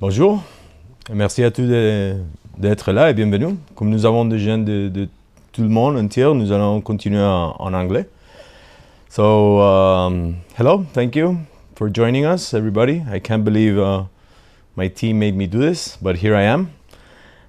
Bonjour, merci à tous d'être là et bienvenue. Comme nous avons des gens de tout le monde entier, nous allons continuer en anglais. So, hello, thank you for joining us, everybody. I can't believe my team made me do this, but here I am.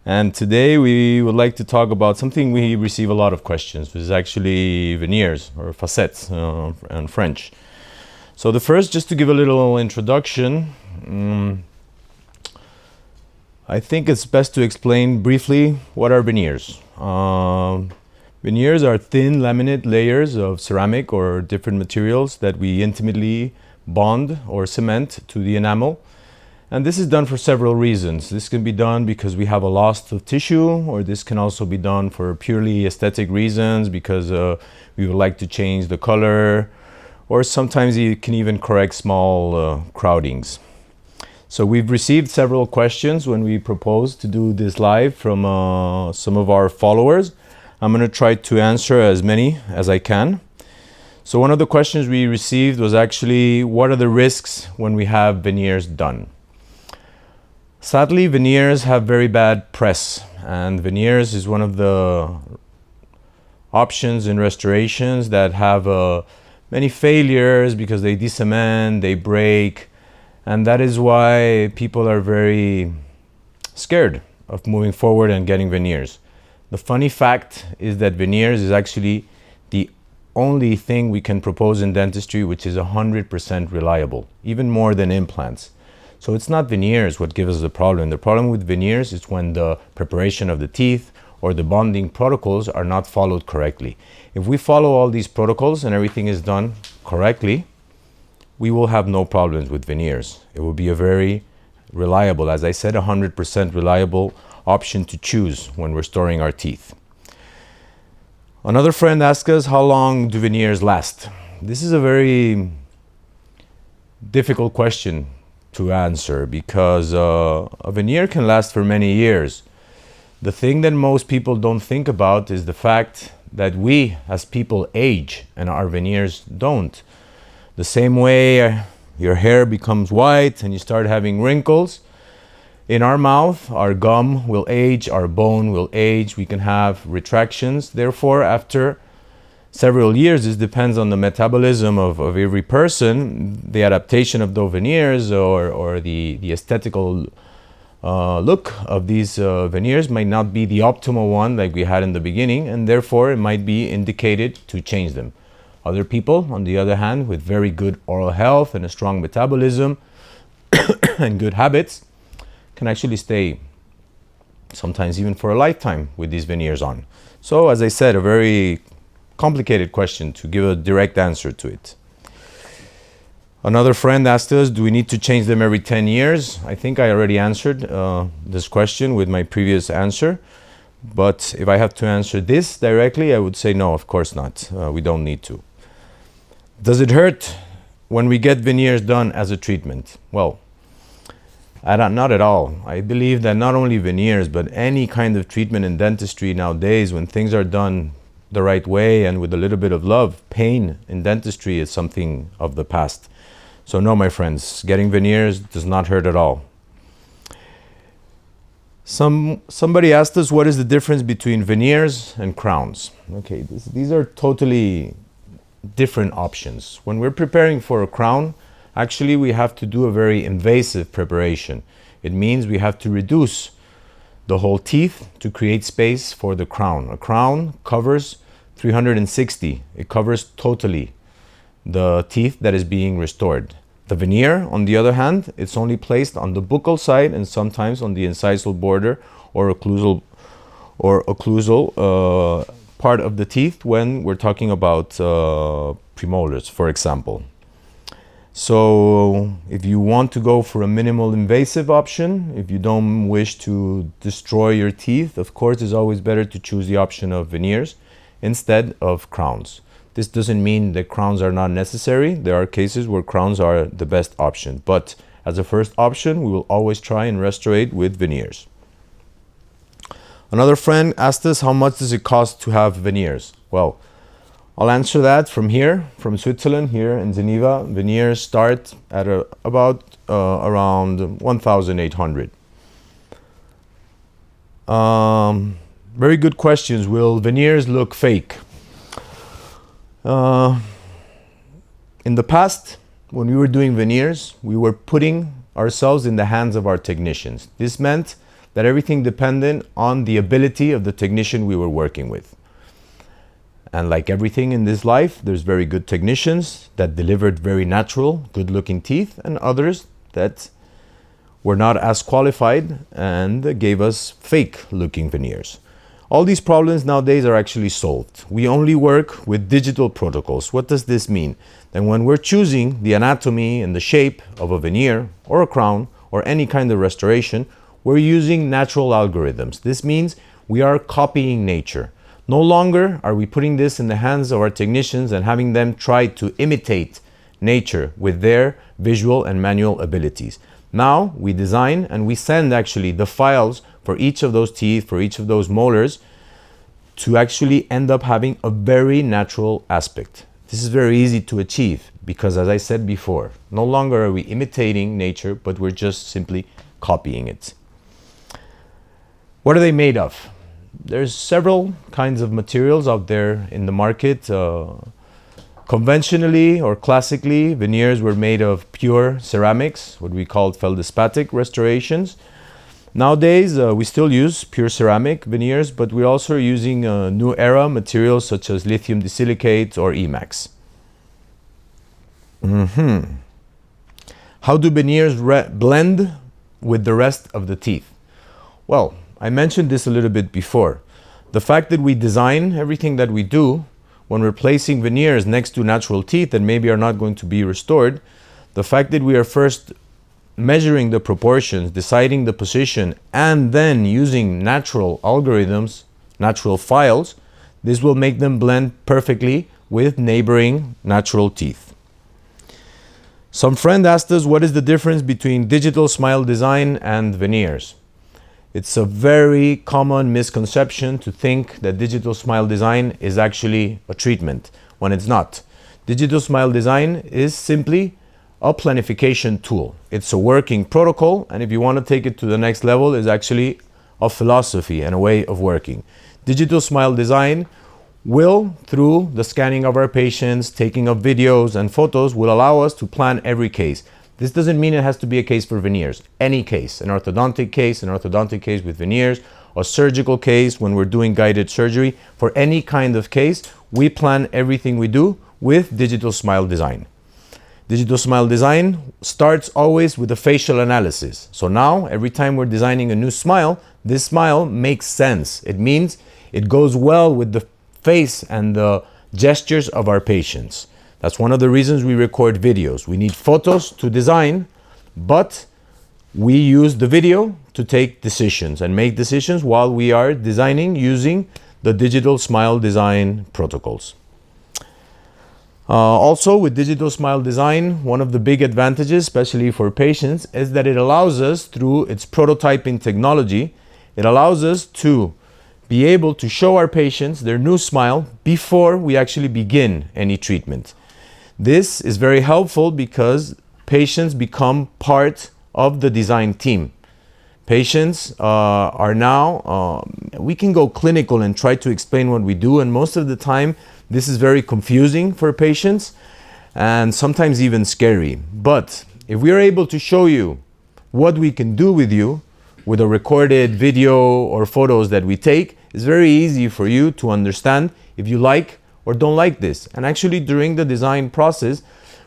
And today we would like to talk about something we receive a lot of questions, which is actually veneers or facettes in French. So the first, just to give a little introduction, I think it's best to explain briefly what are veneers. Veneers are thin laminate layers of ceramic or different materials that we intimately bond or cement to the enamel. And this is done for several reasons. This can be done because we have a loss of tissue, or this can also be done for purely aesthetic reasons because we would like to change the color, or sometimes you can even correct small crowdings. So we've received several questions when we proposed to do this live from some of our followers. I'm going to try to answer as many as I can. So one of the questions we received was actually, what are the risks when we have veneers done? Sadly, veneers have very bad press, and veneers is one of the options in restorations that have many failures because they decement, they break, and that is why people are very scared of moving forward and getting veneers. The funny fact is that veneers is actually the only thing we can propose in dentistry which is 100% reliable, even more than implants. So it's not veneers what gives us the problem. The problem with veneers is when the preparation of the teeth or the bonding protocols are not followed correctly. If we follow all these protocols and everything is done correctly, we will have no problems with veneers. It will be a very reliable, as I said, 100% reliable option to choose when we're storing our teeth. Another friend asked us, how long do veneers last? This is a very difficult question to answer because a veneer can last for many years. The thing that most people don't think about is the fact that we as people age and our veneers don't. The same way your hair becomes white and you start having wrinkles, in our mouth, our gum will age, our bone will age, we can have retractions. Therefore, after several years, this depends on the metabolism of every person, the adaptation of those veneers or the aesthetical look of these veneers might not be the optimal one like we had in the beginning, and therefore it might be indicated to change them. Other people, on the other hand, with very good oral health and a strong metabolism and good habits, can actually stay sometimes even for a lifetime with these veneers on. So, as I said, a very complicated question to give a direct answer to it. Another friend asked us, do we need to change them every 10 years? I think I already answered this question with my previous answer. But if I have to answer this directly, I would say no, of course not. We don't need to. Does it hurt when we get veneers done as a treatment? Well, not at all. I believe that not only veneers, but any kind of treatment in dentistry nowadays, when things are done the right way and with a little bit of love, pain in dentistry is something of the past. So no, my friends, getting veneers does not hurt at all. Somebody asked us, what is the difference between veneers and crowns? Okay, these are totally different options. When we're preparing for a crown, actually we have to do a very invasive preparation. It means we have to reduce the whole teeth to create space for the crown. A crown covers 360. It covers totally the teeth that is being restored. The veneer, on the other hand, it's only placed on the buccal side and sometimes on the incisal border or occlusal part of the teeth when we're talking about premolars, for example. So if you want to go for a minimal invasive option, if you don't wish to destroy your teeth, of course, it's always better to choose the option of veneers instead of crowns. This doesn't mean that crowns are not necessary. There are cases where crowns are the best option. But as a first option, we will always try and restore with veneers. Another friend asked us, how much does it cost to have veneers? Well, I'll answer that from here, from Switzerland, here in Geneva. Veneers start at about around 1,800. Very good questions. Will veneers look fake? In the past, when we were doing veneers, we were putting ourselves in the hands of our technicians. This meant that everything depended on the ability of the technician we were working with. And like everything in this life, there's very good technicians that delivered very natural, good-looking teeth, and others that were not as qualified and gave us fake-looking veneers. All these problems nowadays are actually solved. We only work with digital protocols. What does this mean? Then when we're choosing the anatomy and the shape of a veneer or a crown or any kind of restoration, we're using natural algorithms. This means we are copying nature. No longer are we putting this in the hands of our technicians and having them try to imitate nature with their visual and manual abilities. Now we design and we send actually the files for each of those teeth, for each of those molars, to actually end up having a very natural aspect. This is very easy to achieve because, as I said before, no longer are we imitating nature, but we're just simply copying it. What are they made of? There's several kinds of materials out there in the market. Conventionally or classically, veneers were made of pure ceramics, what we called feldespatic restorations. Nowadays, we still use pure ceramic veneers, but we're also using new era materials such as lithium disilicate or emax. How do veneers blend with the rest of the teeth? Well, I mentioned this a little bit before. The fact that we design everything that we do when we're placing veneers next to natural teeth that maybe are not going to be restored, the fact that we are first measuring the proportions, deciding the position, and then using natural algorithms, natural files, this will make them blend perfectly with neighboring natural teeth. Some friend asked us, what is the difference between digital smile design and veneers? It's a very common misconception to think that digital smile design is actually a treatment, when it's not. Digital smile design is simply a planification tool. It's a working protocol, and if you want to take it to the next level, it's actually a philosophy and a way of working. Digital smile design will, through the scanning of our patients, taking of videos and photos, will allow us to plan every case. This doesn't mean it has to be a case for veneers. Any case, an orthodontic case with veneers, a surgical case when we're doing guided surgery, for any kind of case, we plan everything we do with digital smile design. Digital smile design starts always with a facial analysis. So now, every time we're designing a new smile, this smile makes sense. It means it goes well with the face and the gestures of our patients. That's one of the reasons we record videos. We need photos to design, but we use the video to take decisions and make decisions while we are designing using the digital smile design protocols. Also, with digital smile design, one of the big advantages, especially for patients, is that it allows us, through its prototyping technology, it allows us to be able to show our patients their new smile before we actually begin any treatment. This is very helpful because patients become part of the design team. Patients are now, we can go clinical and try to explain what we do, and most of the time this is very confusing for patients and sometimes even scary. But if we are able to show you what we can do with you with a recorded video or photos that we take, it's very easy for you to understand if you like or don't like this. And actually, during the design process,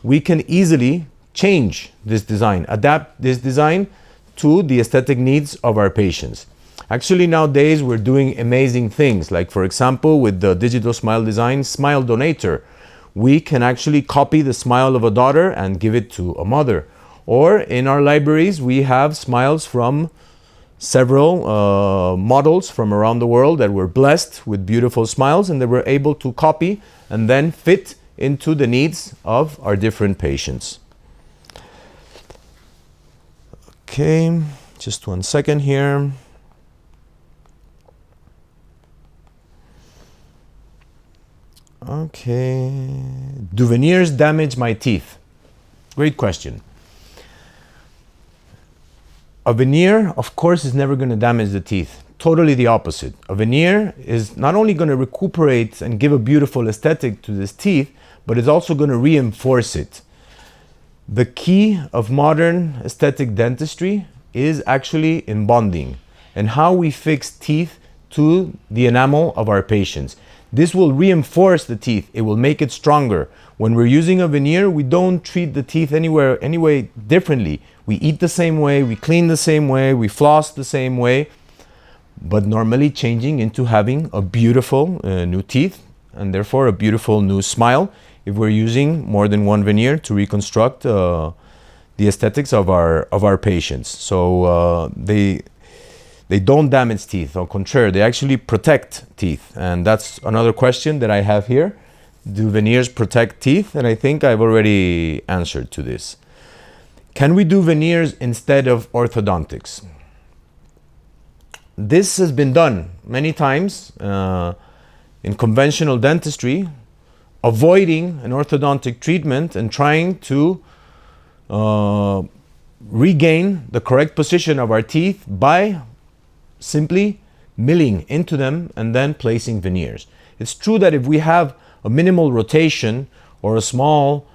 we can easily change this design, adapt this design to the aesthetic needs of our patients. Actually, nowadays, we're doing amazing things. Like, for example, with the digital smile design, smile donator, we can actually copy the smile of a daughter and give it to a mother. Or in our libraries, we have smiles from several models from around the world that were blessed with beautiful smiles and they were able to copy and then fit into the needs of our different patients. Okay, just 1 second here. Okay, do veneers damage my teeth? Great question. A veneer, of course, is never going to damage the teeth. Totally the opposite. A veneer is not only going to recuperate and give a beautiful aesthetic to this teeth, but it's also going to reinforce it. The key of modern aesthetic dentistry is actually in bonding and how we fix teeth to the enamel of our patients. This will reinforce the teeth. It will make it stronger. When we're using a veneer, we don't treat the teeth anyway differently. We eat the same way, we clean the same way, we floss the same way, but normally changing into having a beautiful new teeth and therefore a beautiful new smile if we're using more than one veneer to reconstruct the aesthetics of our patients. So they don't damage teeth. Au contraire, they actually protect teeth. And that's another question that I have here. Do veneers protect teeth? And I think I've already answered to this. Can we do veneers instead of orthodontics? This has been done many times in conventional dentistry, avoiding an orthodontic treatment and trying to regain the correct position of our teeth by simply milling into them and then placing veneers. It's true that if we have a minimal rotation or a small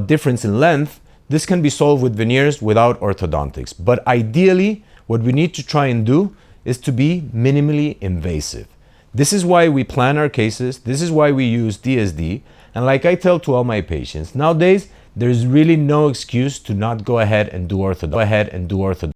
difference in length, this can be solved with veneers without orthodontics. But ideally, what we need to try and do is to be minimally invasive. This is why we plan our cases. This is why we use DSD. And like I tell to all my patients, nowadays, there's really no excuse to not go ahead and do orthodontics.